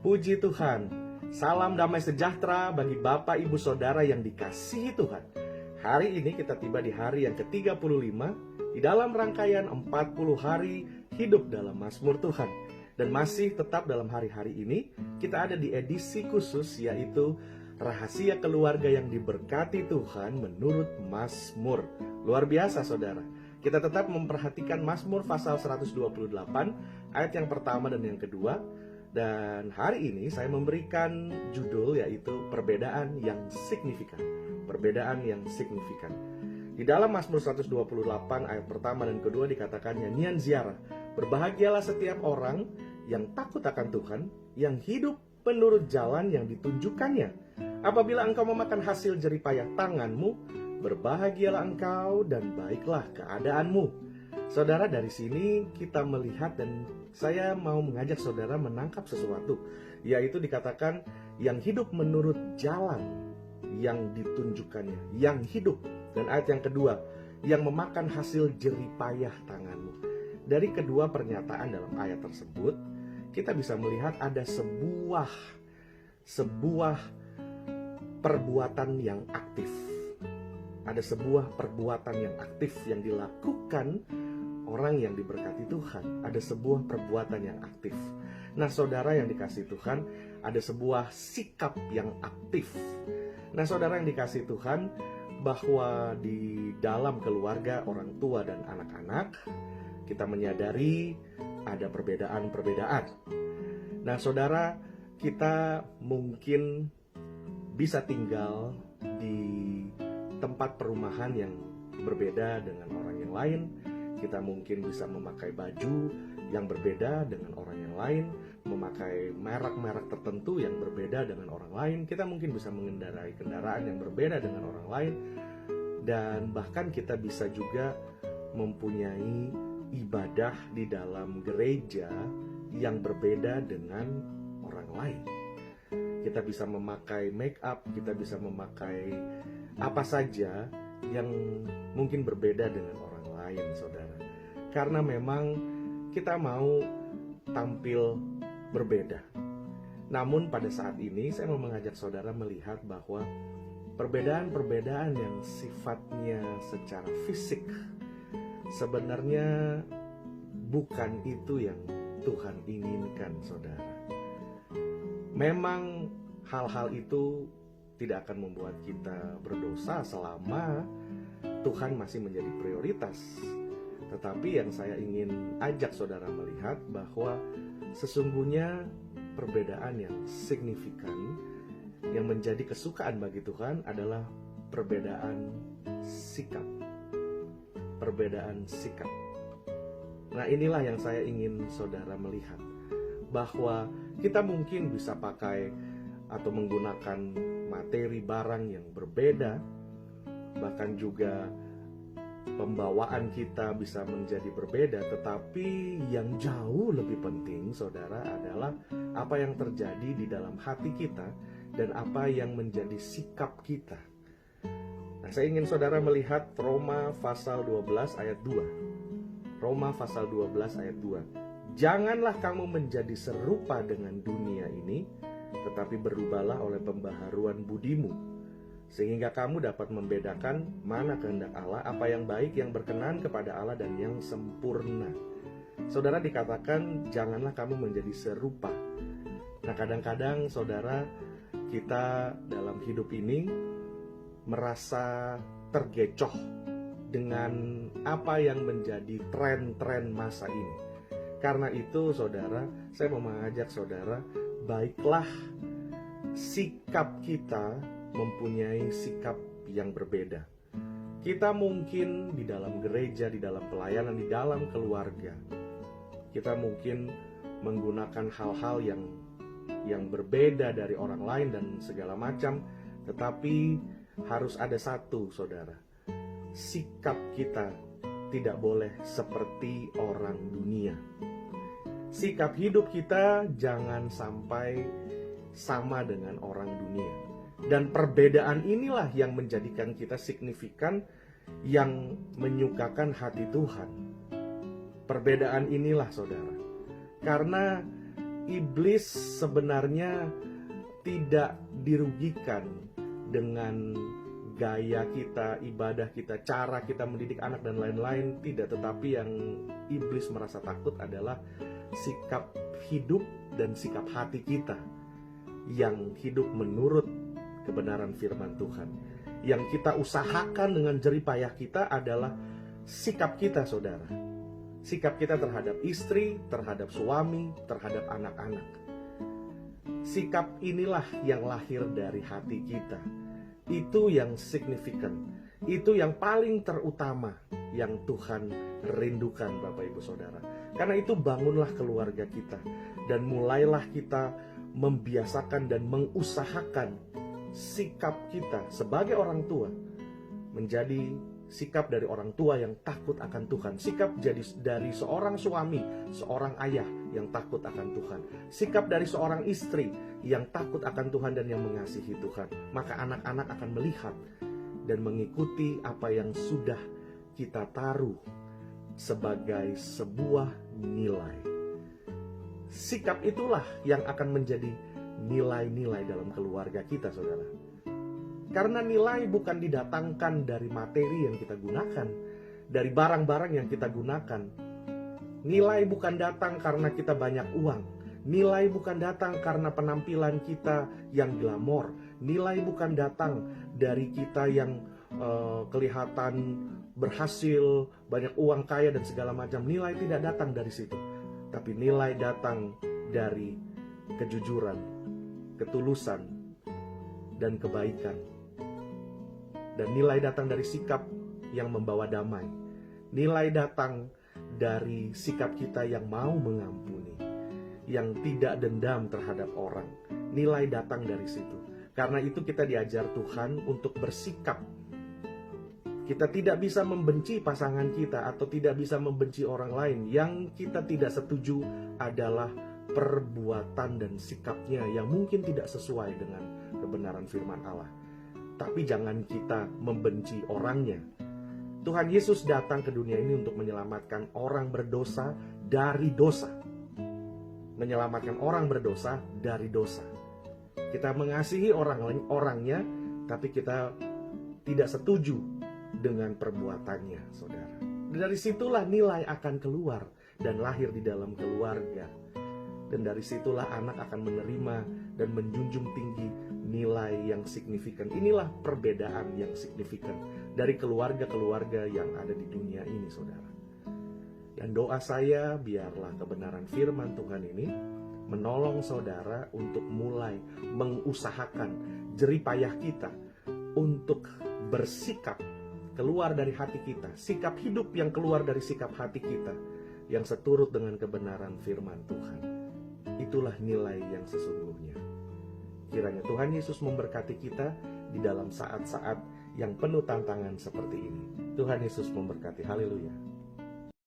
Puji Tuhan. Salam damai sejahtera bagi Bapak Ibu Saudara yang dikasihi Tuhan. Hari ini kita tiba di hari yang ke-35 di dalam rangkaian 40 hari hidup dalam Mazmur Tuhan. Dan masih tetap dalam hari-hari ini kita ada di edisi khusus, yaitu Rahasia Keluarga yang Diberkati Tuhan menurut Mazmur. Luar biasa saudara. Kita tetap memperhatikan Mazmur pasal 128 ayat yang pertama dan yang kedua. Dan hari ini saya memberikan judul yaitu Perbedaan yang Signifikan. Perbedaan yang signifikan. Di dalam Mazmur 128 ayat pertama dan kedua dikatakan nyanyian ziarah. Berbahagialah setiap orang yang takut akan Tuhan, yang hidup menurut jalan yang ditunjukkannya. Apabila engkau memakan hasil jeripayah tanganmu, berbahagialah engkau dan baiklah keadaanmu. Saudara, dari sini kita melihat dan saya mau mengajak saudara menangkap sesuatu, yaitu dikatakan yang hidup menurut jalan yang ditunjukkannya, yang hidup. Dan ayat yang kedua, yang memakan hasil jeripayah tanganmu. Dari kedua pernyataan dalam ayat tersebut, kita bisa melihat ada sebuah perbuatan yang aktif. Ada sebuah perbuatan yang aktif yang dilakukan orang yang diberkati Tuhan. Ada sebuah perbuatan yang aktif. Nah saudara yang dikasih Tuhan, ada sebuah sikap yang aktif. Nah saudara yang dikasih Tuhan, bahwa di dalam keluarga orang tua dan anak-anak, kita menyadari ada perbedaan-perbedaan. Nah saudara, kita mungkin bisa tinggal di tempat perumahan yang berbeda dengan orang yang lain. Kita mungkin bisa memakai baju yang berbeda dengan orang yang lain, memakai merek-merek tertentu yang berbeda dengan orang lain. Kita mungkin bisa mengendarai kendaraan yang berbeda dengan orang lain. Dan bahkan kita bisa juga mempunyai ibadah di dalam gereja yang berbeda dengan orang lain. Kita bisa memakai make up, kita bisa memakai apa saja yang mungkin berbeda dengan orang lain, saudara. Karena memang kita mau tampil berbeda. Namun pada saat ini saya mau mengajak saudara melihat bahwa perbedaan-perbedaan yang sifatnya secara fisik sebenarnya bukan itu yang Tuhan inginkan, saudara. Memang hal-hal itu tidak akan membuat kita berdosa selama Tuhan masih menjadi prioritas. Tetapi yang saya ingin ajak saudara melihat bahwa sesungguhnya perbedaan yang signifikan yang menjadi kesukaan bagi Tuhan adalah perbedaan sikap. Perbedaan sikap. Nah inilah yang saya ingin saudara melihat, bahwa kita mungkin bisa pakai atau menggunakan materi barang yang berbeda, bahkan juga pembawaan kita bisa menjadi berbeda. Tetapi yang jauh lebih penting saudara adalah apa yang terjadi di dalam hati kita dan apa yang menjadi sikap kita. Nah, saya ingin saudara melihat Roma pasal 12 ayat 2. Roma pasal 12 ayat 2. Janganlah kamu menjadi serupa dengan dunia ini, tetapi berubahlah oleh pembaharuan budimu, sehingga kamu dapat membedakan mana kehendak Allah, apa yang baik, yang berkenan kepada Allah, dan yang sempurna. Saudara, dikatakan janganlah kamu menjadi serupa. Nah, kadang-kadang saudara, kita dalam hidup ini merasa tergecoh dengan apa yang menjadi tren-tren masa ini. Karena itu saudara, saya mau mengajak saudara, baiklah sikap kita mempunyai sikap yang berbeda. Kita mungkin di dalam gereja, di dalam pelayanan, di dalam keluarga, kita mungkin menggunakan hal-hal yang berbeda dari orang lain dan segala macam. Tetapi harus ada satu saudara, sikap kita tidak boleh seperti orang dunia. Sikap hidup kita jangan sampai sama dengan orang dunia. Dan perbedaan inilah yang menjadikan kita signifikan, yang menyukakan hati Tuhan. Perbedaan inilah saudara. Karena iblis sebenarnya tidak dirugikan dengan gaya kita, ibadah kita, cara kita mendidik anak dan lain-lain, tidak. Tetapi yang iblis merasa takut adalah sikap hidup dan sikap hati kita yang hidup menurut kebenaran firman Tuhan. Yang kita usahakan dengan jerih payah kita adalah sikap kita, saudara. Sikap kita terhadap istri, terhadap suami, terhadap anak-anak. Sikap inilah yang lahir dari hati kita. Itu yang signifikan. Itu yang paling terutama yang Tuhan rindukan, Bapak Ibu Saudara. Karena itu bangunlah keluarga kita. Dan mulailah kita membiasakan dan mengusahakan sikap kita sebagai orang tua menjadi sikap dari orang tua yang takut akan Tuhan. Sikap dari seorang suami, seorang ayah yang takut akan Tuhan. Sikap dari seorang istri yang takut akan Tuhan dan yang mengasihi Tuhan. Maka anak-anak akan melihat dan mengikuti apa yang sudah kita taruh sebagai sebuah nilai. Sikap itulah yang akan menjadi nilai-nilai dalam keluarga kita, saudara. Karena nilai bukan didatangkan dari materi yang kita gunakan, dari barang-barang yang kita gunakan. Nilai bukan datang karena kita banyak uang. Nilai bukan datang karena penampilan kita yang glamor. Nilai bukan datang dari kita yang kelihatan berhasil, banyak uang, kaya dan segala macam. Nilai tidak datang dari situ. Tapi nilai datang dari kejujuran, ketulusan, dan kebaikan. Dan nilai datang dari sikap yang membawa damai. Nilai datang dari sikap kita yang mau mengampuni, yang tidak dendam terhadap orang. Nilai datang dari situ. Karena itu kita diajar Tuhan untuk bersikap. Kita tidak bisa membenci pasangan kita atau tidak bisa membenci orang lain. Yang kita tidak setuju adalah perbuatan dan sikapnya yang mungkin tidak sesuai dengan kebenaran firman Allah. Tapi jangan kita membenci orangnya. Tuhan Yesus datang ke dunia ini untuk menyelamatkan orang berdosa dari dosa. Menyelamatkan orang berdosa dari dosa. Kita mengasihi orangnya, tapi kita tidak setuju dengan perbuatannya, saudara. Dari situlah nilai akan keluar dan lahir di dalam keluarga. Dan dari situlah anak akan menerima dan menjunjung tinggi nilai yang signifikan. Inilah perbedaan yang signifikan dari keluarga-keluarga yang ada di dunia ini, saudara. Dan doa saya, biarlah kebenaran firman Tuhan ini menolong saudara untuk mulai mengusahakan jerih payah kita untuk bersikap keluar dari hati kita. Sikap hidup yang keluar dari sikap hati kita yang seturut dengan kebenaran firman Tuhan. Itulah nilai yang sesungguhnya. Kiranya Tuhan Yesus memberkati kita di dalam saat-saat yang penuh tantangan seperti ini. Tuhan Yesus memberkati. Haleluya.